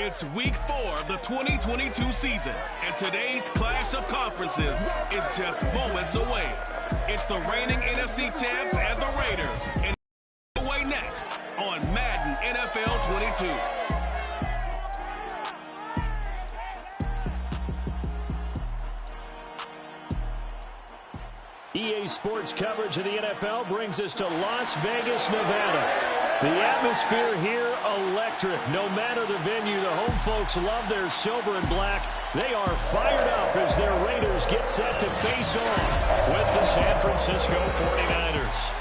It's week 4 of the 2022 season, and today's clash of conferences is just moments away. It's the reigning NFC champs and the Raiders, and away next on Madden NFL 22. EA Sports coverage of the NFL brings us to Las Vegas, Nevada. The atmosphere here, electric. No matter the venue, the home folks love their silver and black. They are fired up as their Raiders get set to face off with the San Francisco 49ers.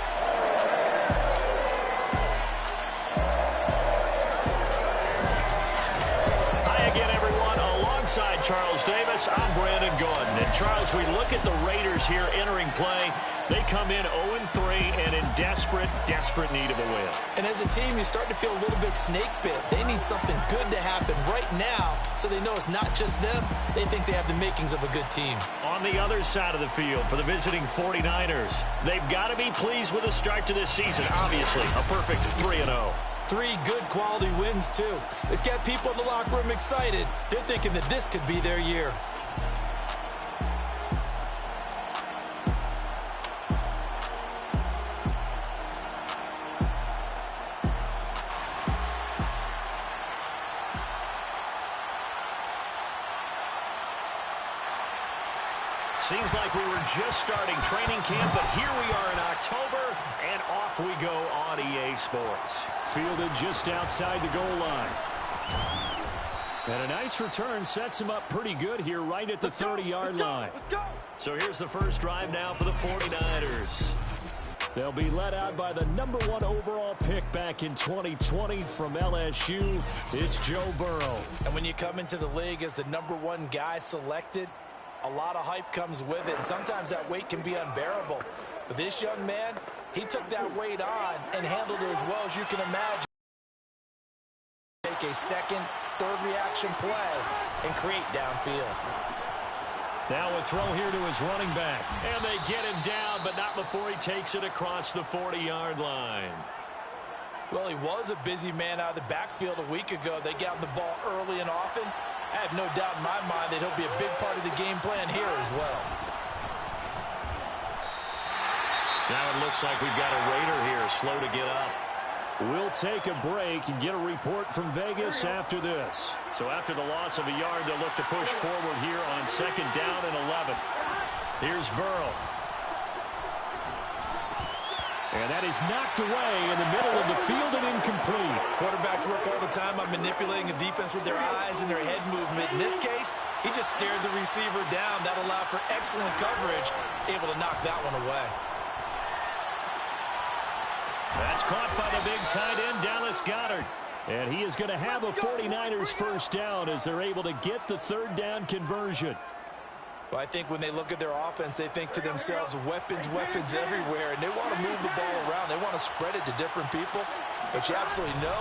Hi again, everyone. Alongside Charles Davis, I'm Brandon Gordon. And Charles, we look at the Raiders here entering play. They come in 0-3 and in desperate need of a win. And as a team, you start to feel a little bit snake bit. They need something good to happen right now so they know it's not just them. They think they have the makings of a good team. On the other side of the field for the visiting 49ers, they've got to be pleased with the start to this season. Obviously, a perfect 3-0. 3 good quality wins, too. It's got people in the locker room excited. They're thinking that this could be their year. Seems like we were just starting training camp, but here we are in October, and off we go on EA Sports. Fielded just outside the goal line. And a nice return sets him up pretty good here right at the 30-yard line. Let's go. So here's the first drive now for the 49ers. They'll be led out by the #1 overall pick back in 2020 from LSU. It's Joe Burrow. And when you come into the league as the #1 guy selected, a lot of hype comes with it, and sometimes that weight can be unbearable. But this young man, he took that weight on and handled it as well as you can imagine. Take a second, third reaction play and create downfield. Now a throw here to his running back. And they get him down, but not before he takes it across the 40-yard line. Well, he was a busy man out of the backfield a week ago. They got him the ball early and often. I have no doubt in my mind that he'll be a big part of the game plan here as well. Now it looks like we've got a Raider here, slow to get up. We'll take a break and get a report from Vegas after this. So after the loss of a yard, they'll look to push forward here on 2nd down and 11. Here's Burrow. And that is knocked away in the middle of the field and incomplete. Quarterbacks work all the time on manipulating a defense with their eyes and their head movement. In this case, he just stared the receiver down. That allowed for excellent coverage, able to knock that one away. That's caught by the big tight end, Dallas Goedert. And he is going to have a 49ers first down as they're able to get the 3rd down conversion. Well, I think when they look at their offense, they think to themselves, weapons everywhere, and they want to move the ball around. They want to spread it to different people. But you absolutely know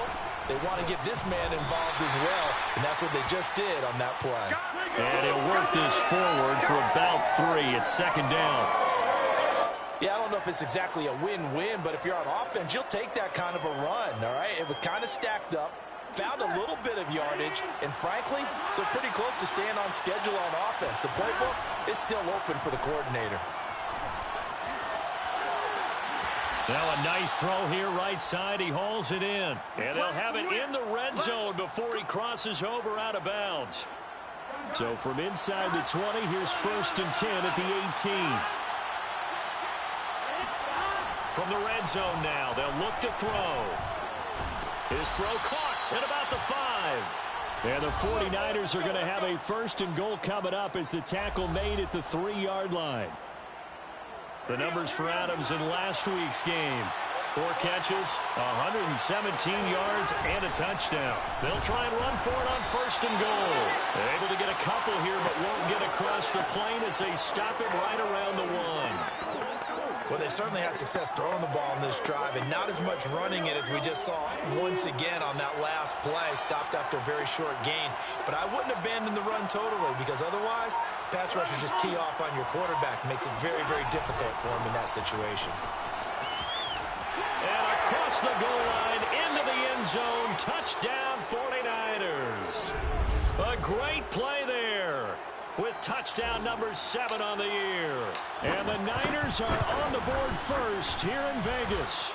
they want to get this man involved as well, and that's what they just did on that play. And he'll work this forward for about 3 at 2nd down. Yeah, I don't know if it's exactly a win-win, but if you're on offense, you'll take that kind of a run, all right? It was kind of stacked up. Found a little bit of yardage, and frankly, they're pretty close to staying on schedule on offense. The playbook is still open for the coordinator. Now a nice throw here right side. He hauls it in. And they'll have it in the red zone before he crosses over out of bounds. So from inside the 20, here's 1st and 10 at the 18. From the red zone now, they'll look to throw. His throw caught at about the 5. And the 49ers are going to have a 1st and goal coming up as the tackle made at the 3-yard line. The numbers for Adams in last week's game. 4 catches, 117 yards, and a touchdown. They'll try and run for it on 1st and goal. They're able to get a couple here, but won't get across the plane as they stop it right around the 1. Well, they certainly had success throwing the ball in this drive, and not as much running it as we just saw once again on that last play, stopped after a very short gain. But I wouldn't abandon the run totally, because otherwise, pass rushers just tee off on your quarterback. It makes it very, very difficult for him in that situation. And across the goal line, into the end zone, touchdown 49ers. A great play there with touchdown number 7 on the year. And the Niners are on the board first here in Vegas.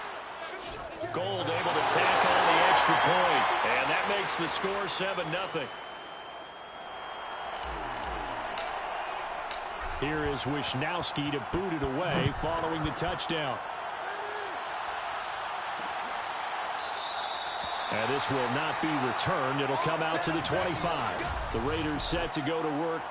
Gold able to tack on the extra point, and that makes the score 7-0. Here is Wisnowski to boot it away following the touchdown. And this will not be returned. It'll come out to the 25. The Raiders set to go to work.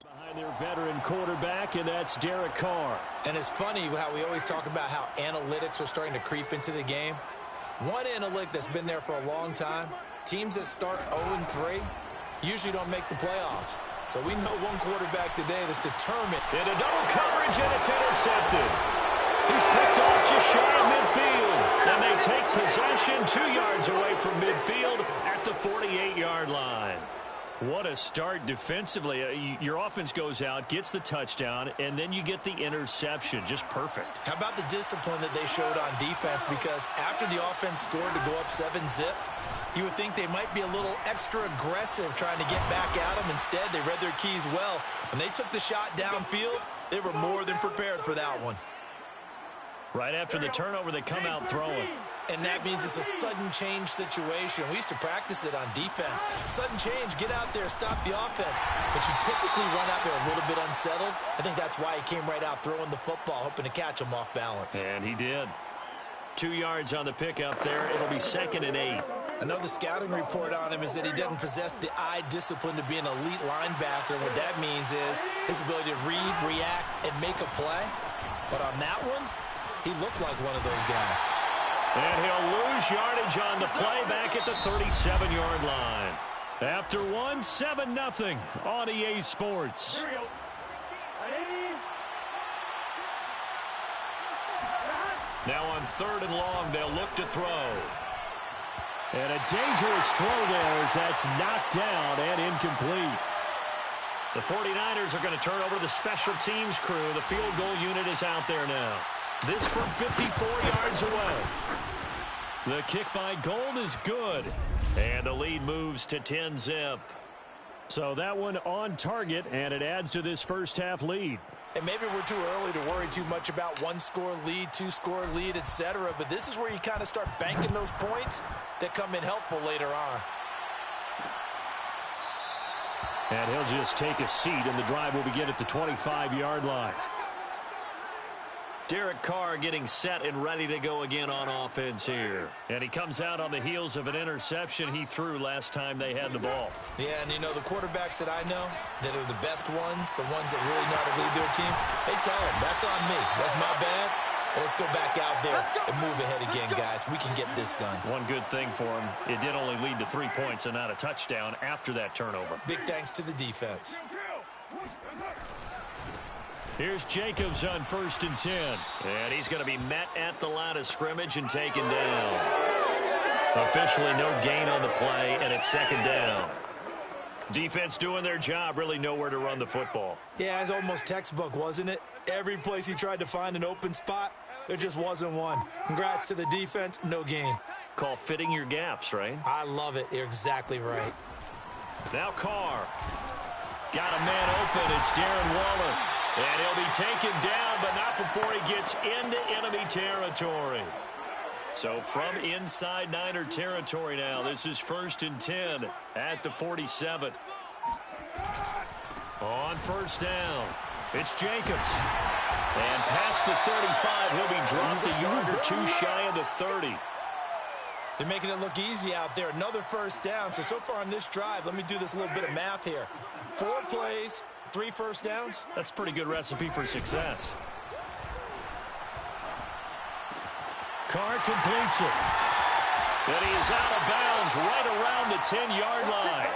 Behind their veteran quarterback, and that's Derek Carr. And it's funny how we always talk about how analytics are starting to creep into the game. One analytic that's been there for a long time, teams that start 0-3 usually don't make the playoffs. So we know one quarterback today that's determined. Into double coverage, and it's intercepted. He's picked off just shy of midfield. And they take possession 2 yards away from midfield at the 48-yard line. What a start defensively. Your offense goes out, gets the touchdown, and then you get the interception. Just perfect. How about the discipline that they showed on defense? Because after the offense scored to go up 7-zip, you would think they might be a little extra aggressive trying to get back at them. Instead, they read their keys well. When they took the shot downfield, they were more than prepared for that one. Right after the turnover, they come out throwing. And that means it's a sudden change situation. We used to practice it on defense. Sudden change, get out there, stop the offense. But you typically run out there a little bit unsettled. I think that's why he came right out throwing the football, hoping to catch him off balance. And he did. 2 yards on the pickup there. It'll be 2nd and 8. Another scouting report on him is that he doesn't possess the eye discipline to be an elite linebacker. And what that means is his ability to read, react, and make a play. But on that one, he looked like one of those guys. And he'll lose yardage on the play back at the 37-yard line. After one, 7-0 on EA Sports. Now on 3rd and long, they'll look to throw. And a dangerous throw there as that's knocked down and incomplete. The 49ers are going to turn over to the special teams crew. The field goal unit is out there now. This from 54 yards away. The kick by Gold is good. And the lead moves to 10-zip. So that one on target, and it adds to this first half lead. And maybe we're too early to worry too much about 1-score lead, 2-score lead, etc. But this is where you kind of start banking those points that come in helpful later on. And he'll just take a seat, and the drive will begin at the 25-yard line. Derek Carr getting set and ready to go again on offense here. And he comes out on the heels of an interception he threw last time they had the ball. Yeah, and you know, the quarterbacks that I know that are the best ones, the ones that really know how to lead their team, they tell them, that's on me. That's my bad. But let's go back out there and move ahead again, guys. We can get this done. One good thing for him, it did only lead to 3 points and not a touchdown after that turnover. Big thanks to the defense. Here's Jacobs on 1st and 10. And he's going to be met at the line of scrimmage and taken down. Officially no gain on the play, and it's 2nd down. Defense doing their job, really nowhere to run the football. Yeah, it's almost textbook, wasn't it? Every place he tried to find an open spot, there just wasn't one. Congrats to the defense, no gain. Call fitting your gaps, right? I love it. You're exactly right. Now Carr. Got a man open. It's Darren Waller. And he'll be taken down, but not before he gets into enemy territory. So from inside Niner territory now, this is 1st and 10 at the 47. On 1st down, it's Jacobs. And past the 35, he'll be dropped a yard or 2 shy of the 30. They're making it look easy out there. Another 1st down. So far on this drive, let me do this little bit of math here. 4 plays, 3 1st downs. That's a pretty good recipe for success. Carr completes it. And he is out of bounds right around the 10-yard line.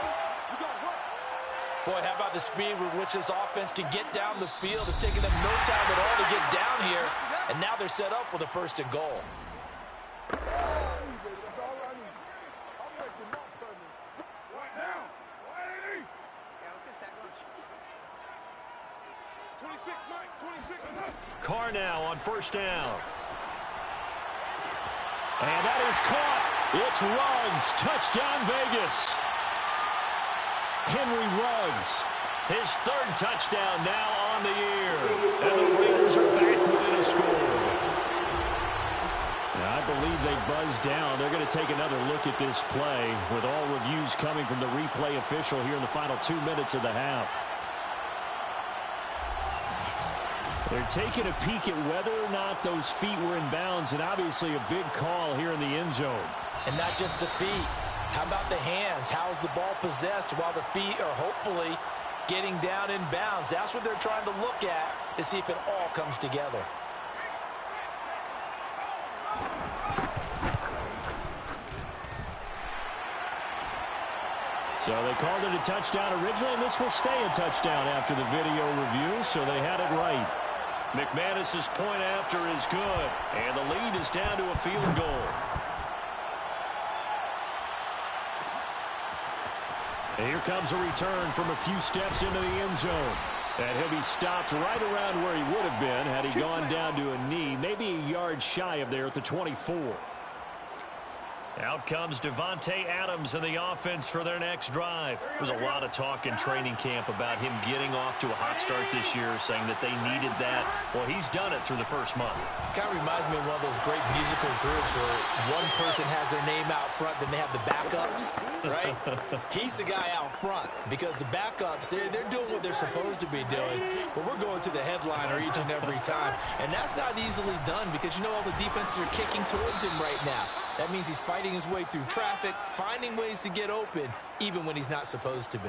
Boy, how about the speed with which this offense can get down the field? It's taken them no time at all to get down here. And now they're set up with a 1st and goal. Carr now on first down. And that is caught. It's Ruggs. Touchdown, Vegas. Henry Ruggs. His third touchdown now on the year. And the Raiders are back within a score. Now, I believe they buzzed down. They're going to take another look at this play with all reviews coming from the replay official here in the final 2 minutes of the half. They're taking a peek at whether or not those feet were in bounds, and obviously a big call here in the end zone. And not just the feet. How about the hands? How's the ball possessed while the feet are hopefully getting down in bounds? That's what they're trying to look at to see if it all comes together. So they called it a touchdown originally, and this will stay a touchdown after the video review, so they had it right. McManus's point after is good, and the lead is down to a field goal. And here comes a return from a few steps into the end zone. And he'll be stopped right around where he would have been had he gone down to a knee, maybe a yard shy of there at the 24. Out comes Devontae Adams in the offense for their next drive. There's a lot of talk in training camp about him getting off to a hot start this year, saying that they needed that. Well, he's done it through the first month. Kind of reminds me of one of those great musical groups where one person has their name out front, then they have the backups, right? He's the guy out front because the backups, they're doing what they're supposed to be doing, but we're going to the headliner each and every time. And that's not easily done because, you know, all the defenses are kicking towards him right now. That means he's fighting his way through traffic, finding ways to get open, even when he's not supposed to be.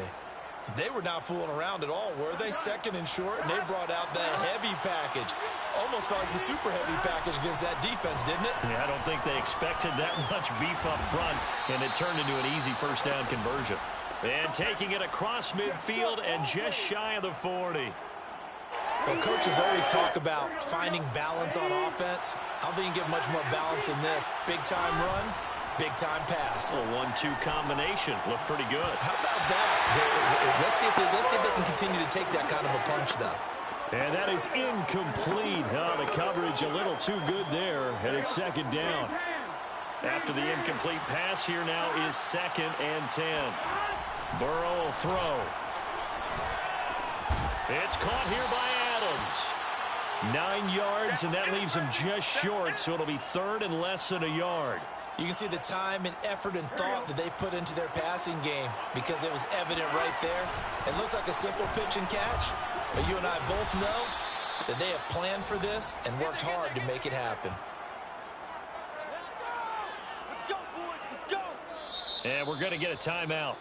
They were not fooling around at all, were they? Second and short, and they brought out the heavy package. Almost felt like the super heavy package against that defense, didn't it? Yeah, I don't think they expected that much beef up front, and it turned into an easy first down conversion. And taking it across midfield and just shy of the 40. Well, coaches always talk about finding balance on offense. I don't think you can get much more balance than this. Big-time run, big-time pass. A 1-2 combination. Looked pretty good. How about that? Let's see if they can continue to take that kind of a punch, though. And that is incomplete. Oh, the coverage a little too good there, and it's second down. After the incomplete pass, here now is 2nd and 10. Burrow will throw. It's caught here by Adams. 9 yards, and that leaves him just short, so it'll be 3rd and less than a yard. You can see the time and effort and thought that they put into their passing game because it was evident right there. It looks like a simple pitch and catch, but you and I both know that they have planned for this and worked hard to make it happen. Let's go, boys. Let's go. And we're going to get a timeout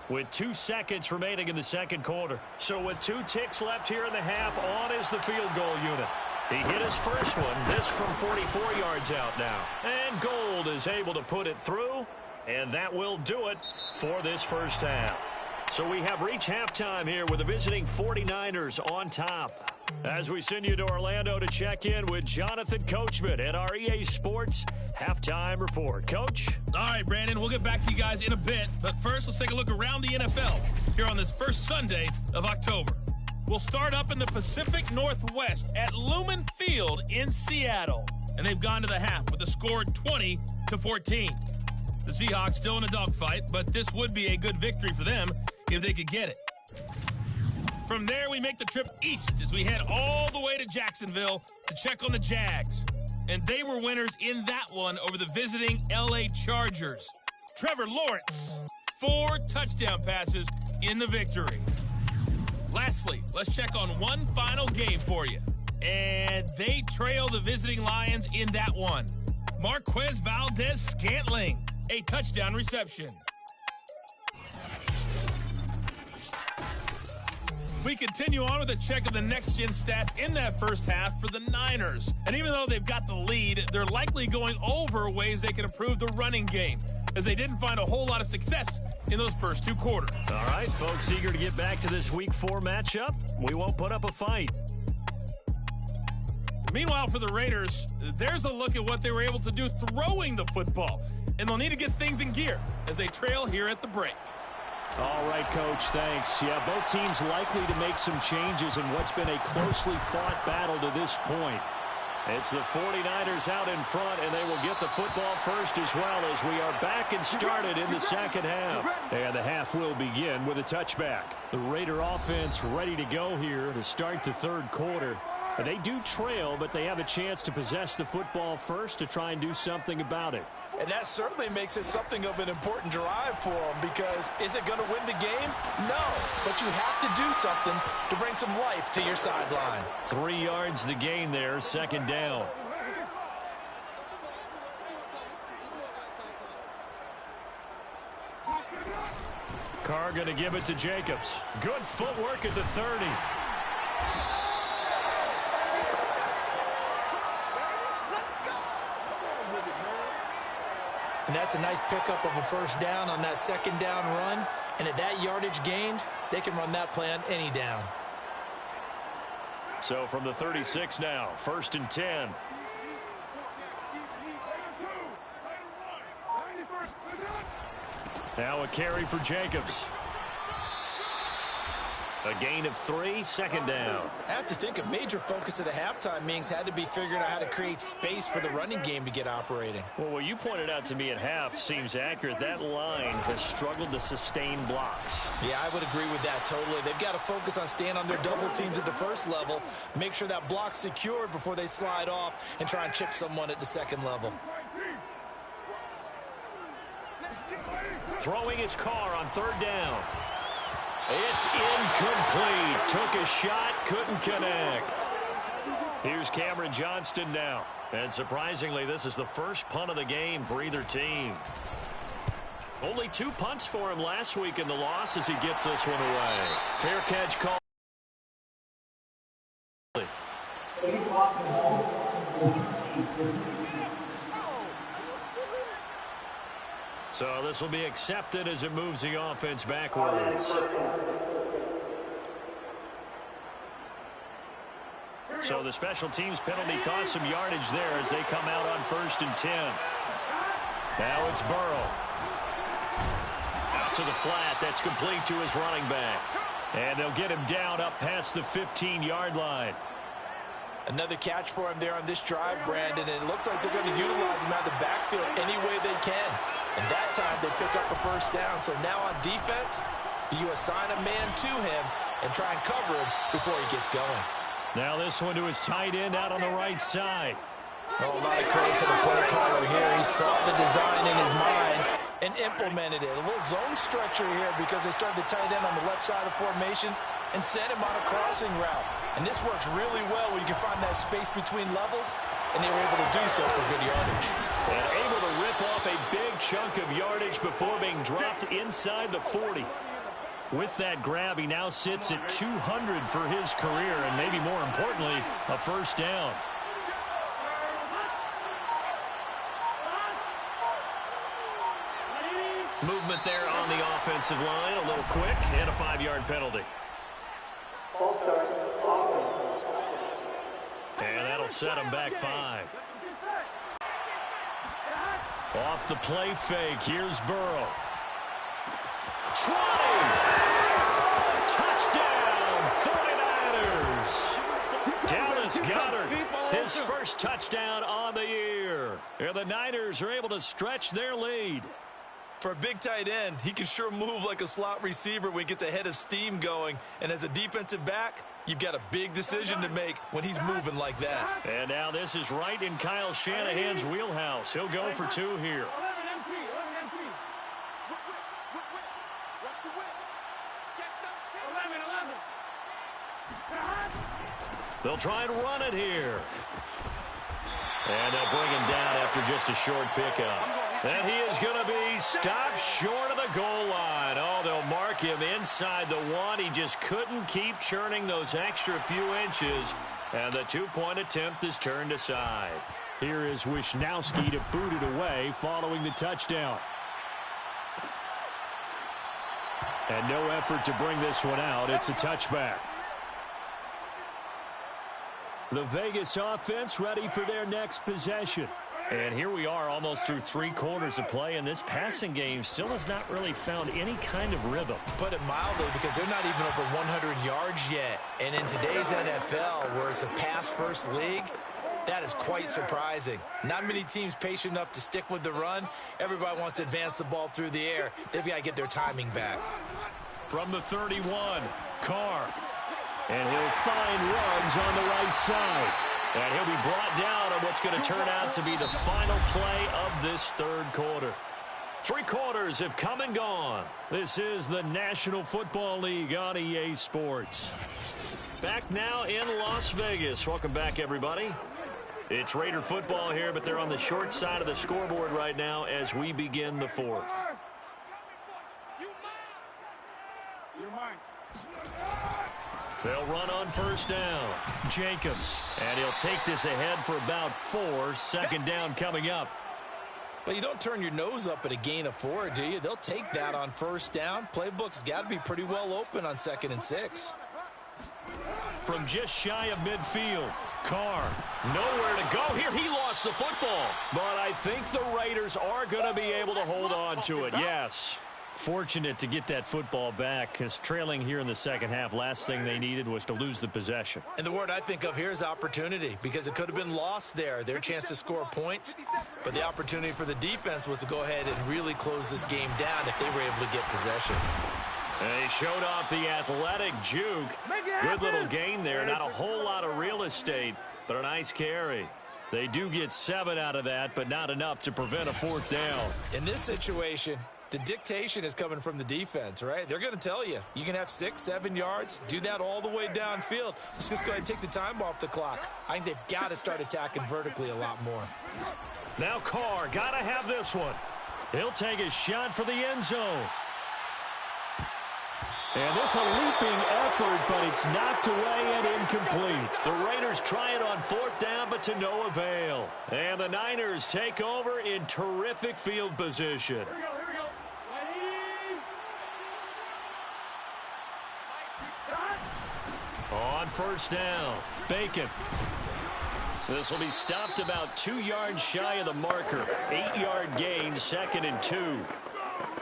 with 2 seconds remaining in the second quarter. So with 2 ticks left here in the half, on is the field goal unit. He hit his first one, this from 44 yards out now. And Gold is able to put it through, and that will do it for this first half. So we have reached halftime here with the visiting 49ers on top. As we send you to Orlando to check in with Jonathan Coachman at our EA Sports Halftime Report. Coach? All right, Brandon, we'll get back to you guys in a bit. But first, let's take a look around the NFL here on this first Sunday of October. We'll start up in the Pacific Northwest at Lumen Field in Seattle. And they've gone to the half with a score 20-14. The Seahawks still in a dogfight, but this would be a good victory for them if they could get it. From there, we make the trip east as we head all the way to Jacksonville to check on the Jags. And they were winners in that one over the visiting L.A. Chargers. Trevor Lawrence, 4 touchdown passes in the victory. Lastly, let's check on one final game for you. And they trail the visiting Lions in that one. Marquez Valdez-Scantling, a touchdown reception. We continue on with a check of the next-gen stats in that first half for the Niners. And even though they've got the lead, they're likely going over ways they can improve the running game, as they didn't find a whole lot of success in those first 2 quarters. All right, folks, eager to get back to this Week 4 matchup. We won't put up a fight. Meanwhile, for the Raiders, there's a look at what they were able to do throwing the football. And they'll need to get things in gear as they trail here at the break. All right, Coach, thanks. Yeah, both teams likely to make some changes in what's been a closely fought battle to this point. It's the 49ers out in front, and they will get the football first as well as we are back and started in the second half. And the half will begin with a touchback. The Raider offense ready to go here to start the third quarter. And they do trail, but they have a chance to possess the football first to try and do something about it. And that certainly makes it something of an important drive for them, because is it going to win the game? No, but you have to do something to bring some life to your sideline. 3 yards the gain there, second down. Carr going to give it to Jacobs. Good footwork at the 30. And that's a nice pickup of a first down on that second down run. And at that yardage gained, they can run that play on any down. So from the 36 now, 1st and 10. Now a carry for Jacobs. A gain of 3, second down. I have to think a major focus of the halftime meetings had to be figuring out how to create space for the running game to get operating. Well, what you pointed out to me at half seems accurate. That line has struggled to sustain blocks. Yeah, I would agree with that totally. They've got to focus on staying on their double teams at the first level, make sure that block's secured before they slide off and try and chip someone at the second level. Throwing his Carr on 3rd down. It's incomplete. Took a shot, couldn't connect. Here's Cameron Johnston now. And surprisingly, this is the first punt of the game for either team. Only 2 punts for him last week in the loss as he gets this one away. Fair catch call. So this will be accepted as it moves the offense backwards. So the special teams penalty cost some yardage there as they come out on 1st and 10. Now it's Burrow. Out to the flat. That's complete to his running back. And they'll get him down up past the 15-yard line. Another catch for him there on this drive, Brandon, and it looks like they're going to utilize him out of the backfield any way they can. And that time they pick up a first down. So now on defense, you assign a man to him and try and cover him before he gets going. Now this one to his tight end out on the right side. Oh, a lot of credit to the play caller here. He saw the design in his mind and implemented it. A little zone structure here because they started the tight end on the left side of the formation and sent him on a crossing route. And this works really well when you can find that space between levels, and they were able to do so for good yardage. And able to rip off a big chunk of yardage before being dropped inside the 40. With that grab, he now sits at 200 for his career, and maybe more importantly, a first down. Movement there on the offensive line, a little quick, and a 5-yard penalty. And that'll set him back 5. Off the play fake, here's Burrow. 20! Touchdown, 49ers! Dallas Goedert, his first touchdown on the year. And the Niners are able to stretch their lead. For a big tight end, he can sure move like a slot receiver when he gets a head of steam going. And as a defensive back, you've got a big decision to make when he's moving like that. And now this is right in Kyle Shanahan's wheelhouse. He'll go for 2 here. They'll try and run it here. And they'll bring him down after just a short pickup. And he is going to be stopped short of the goal line. Oh, they'll mark him inside the 1. He just couldn't keep churning those extra few inches. And the 2-point attempt is turned aside. Here is Wisnowski to boot it away following the touchdown. And no effort to bring this one out. It's a touchback. The Vegas offense ready for their next possession. And here we are almost through 3 quarters of play, and this passing game still has not really found any kind of rhythm. Put it mildly, because they're not even over 100 yards yet. And in today's NFL, where it's a pass-first league, that is quite surprising. Not many teams patient enough to stick with the run. Everybody wants to advance the ball through the air. They've got to get their timing back. From the 31, Carr. And he'll find runs on the right side. And he'll be brought down on what's going to turn out to be the final play of this 3rd quarter. 3 quarters have come and gone. This is the National Football League on EA Sports. Back now in Las Vegas. Welcome back, everybody. It's Raider football here, but they're on the short side of the scoreboard right now as we begin the 4th. They'll run on 1st down. Jacobs. And he'll take this ahead for about 4. 2nd down coming up. Well, you don't turn your nose up at a gain of 4, do you? They'll take that on 1st down. Playbook's got to be pretty well open on 2nd and 6. From just shy of midfield, Carr. Nowhere to go here. He lost the football. But I think the Raiders are going to be able to hold on to it. Yes. Fortunate to get that football back, because trailing here in the 2nd half, last thing they needed was to lose the possession. And the word I think of here is opportunity, because it could have been lost there. Their chance to score points, but the opportunity for the defense was to go ahead and really close this game down if they were able to get possession. And he showed off the athletic juke. Good little gain there. Not a whole lot of real estate, but a nice carry. They do get 7 out of that, but not enough to prevent a 4th down. In this situation, the dictation is coming from the defense, right? They're going to tell you, you can have 6, 7 yards, do that all the way downfield. Let's just go ahead and take the time off the clock. I think they've got to start attacking vertically a lot more. Now Carr, got to have this one. He'll take a shot for the end zone. And this a leaping effort, but it's knocked away and incomplete. The Raiders try it on 4th down, but to no avail. And the Niners take over in terrific field position. On 1st down, Bacon. This will be stopped about 2 yards shy of the marker. 8-yard gain, 2nd and 2.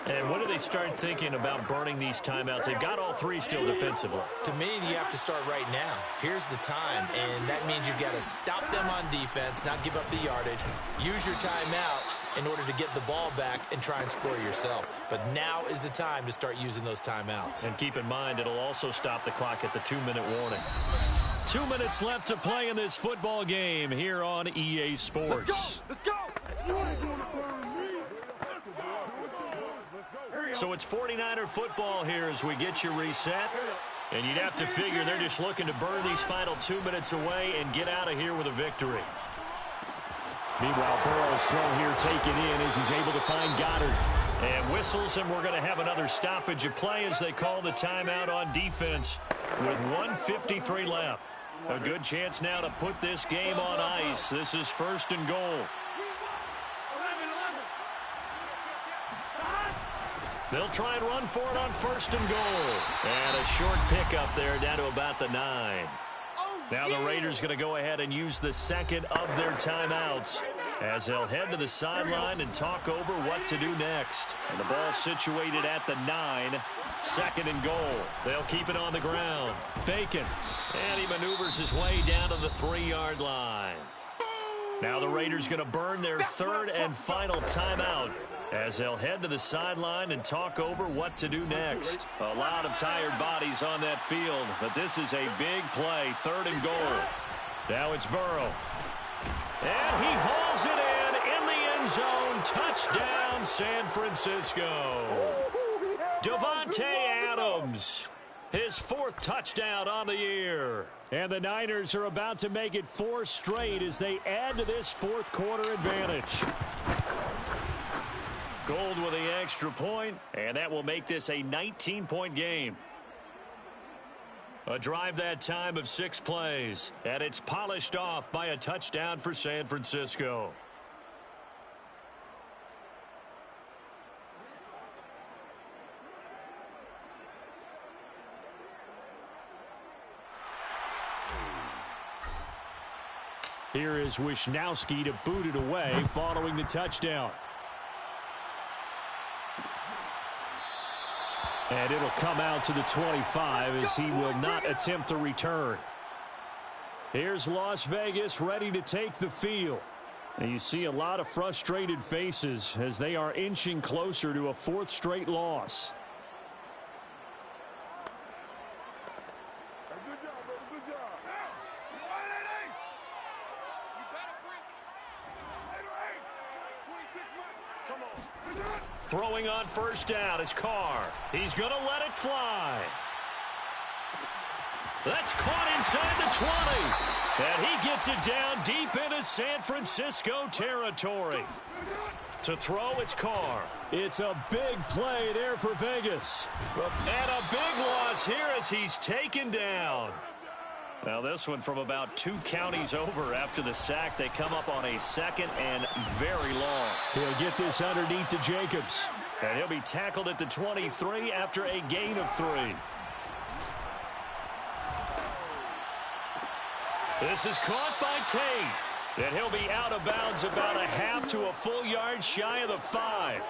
And when do they start thinking about burning these timeouts? They've got all 3 still defensively. To me, you have to start right now. Here's the time, and that means you've got to stop them on defense, not give up the yardage. Use your timeouts in order to get the ball back and try and score yourself. But now is the time to start using those timeouts. And keep in mind, it'll also stop the clock at the 2-minute warning. 2 minutes left to play in this football game here on EA Sports. Let's go! So it's 49er football here as we get you reset. And you'd have to figure they're just looking to burn these final 2 minutes away and get out of here with a victory. Meanwhile, Burrow's throw here taken in as he's able to find Goddard. And whistles, and we're going to have another stoppage of play as they call the timeout on defense with 1:53 left. A good chance now to put this game on ice. This is 1st and goal. They'll try and run for it on 1st and goal. And a short pickup there down to about the 9. Now the Raiders going to go ahead and use the 2nd of their timeouts as they'll head to the sideline and talk over what to do next. And the ball situated at the 9. 2nd and goal. They'll keep it on the ground. Bacon. And he maneuvers his way down to the 3-yard line. Now the Raiders going to burn their 3rd and final timeout as they'll head to the sideline and talk over what to do next. A lot of tired bodies on that field, but this is a big play. 3rd and goal. Now it's Burrow. And he hauls it in the end zone. Touchdown, San Francisco. Davante Adams, his 4th touchdown on the year. And the Niners are about to make it 4 straight as they add to this 4th quarter advantage. Gold with the extra point, and that will make this a 19-point game. A drive that time of 6 plays, and it's polished off by a touchdown for San Francisco. Here is Wisnowski to boot it away following the touchdown. And it'll come out to the 25 as he will not attempt a return. Here's Las Vegas ready to take the field. And you see a lot of frustrated faces as they are inching closer to a fourth straight loss. Good job, brother. Good job. You better bring 26 months. Come on. Throwing on first down is Carr. He's going to let it fly. That's caught inside the 20. And he gets it down deep into San Francisco territory. To throw, it's Carr. It's a big play there for Vegas. And a big loss here as he's taken down. Now this one from about 2 counties over after the sack. They come up on a second and very long. He'll get this underneath to Jacobs. And he'll be tackled at the 23 after a gain of 3. This is caught by Tate. And he'll be out of bounds about a half to a full yard shy of the 5.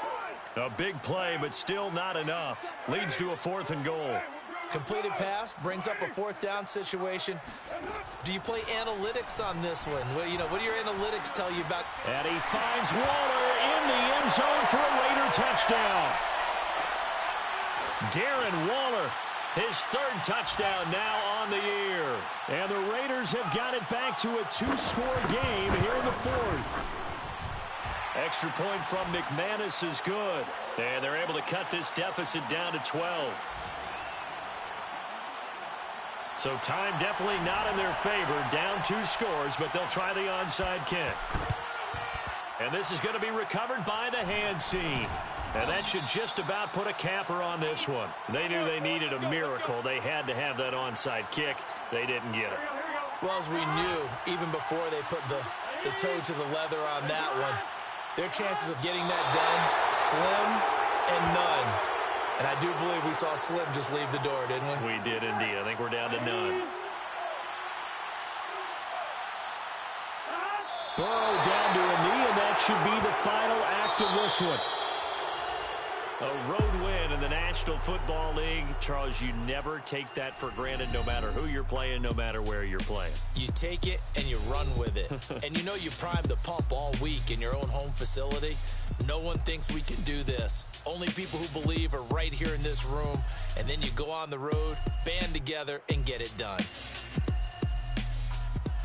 A big play, but still not enough. Leads to a 4th and goal. Completed pass brings up a 4th down situation. Do you play analytics on this one? Well, what do your analytics tell you about? And he finds Waller in the end zone for a Raider touchdown. Darren Waller, his 3rd touchdown now on the year. And the Raiders have got it back to a 2-score game here in the 4th. Extra point from McManus is good. And they're able to cut this deficit down to 12. So time definitely not in their favor. Down 2 scores, but they'll try the onside kick. And this is going to be recovered by the hands team. And that should just about put a capper on this one. They knew they needed a miracle. They had to have that onside kick. They didn't get it. Well, as we knew, even before they put the toe to the leather on that one, their chances of getting that done, slim and none. And I do believe we saw Slim just leave the door, didn't we? We did indeed. I think we're down to none. Burrow down to a knee, and that should be the final act of this one. A road win in the National Football League. Charles, you never take that for granted no matter who you're playing, no matter where you're playing. You take it and you run with it. And you primed the pump all week in your own home facility. No one thinks we can do this. Only people who believe are right here in this room. And then you go on the road, band together, and get it done.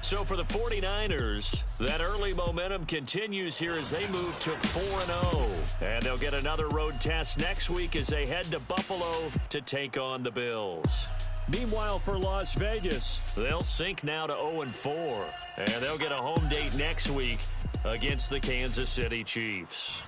So for the 49ers, that early momentum continues here as they move to 4-0. And they'll get another road test next week as they head to Buffalo to take on the Bills. Meanwhile, for Las Vegas, they'll sink now to 0-4. And they'll get a home date next week against the Kansas City Chiefs.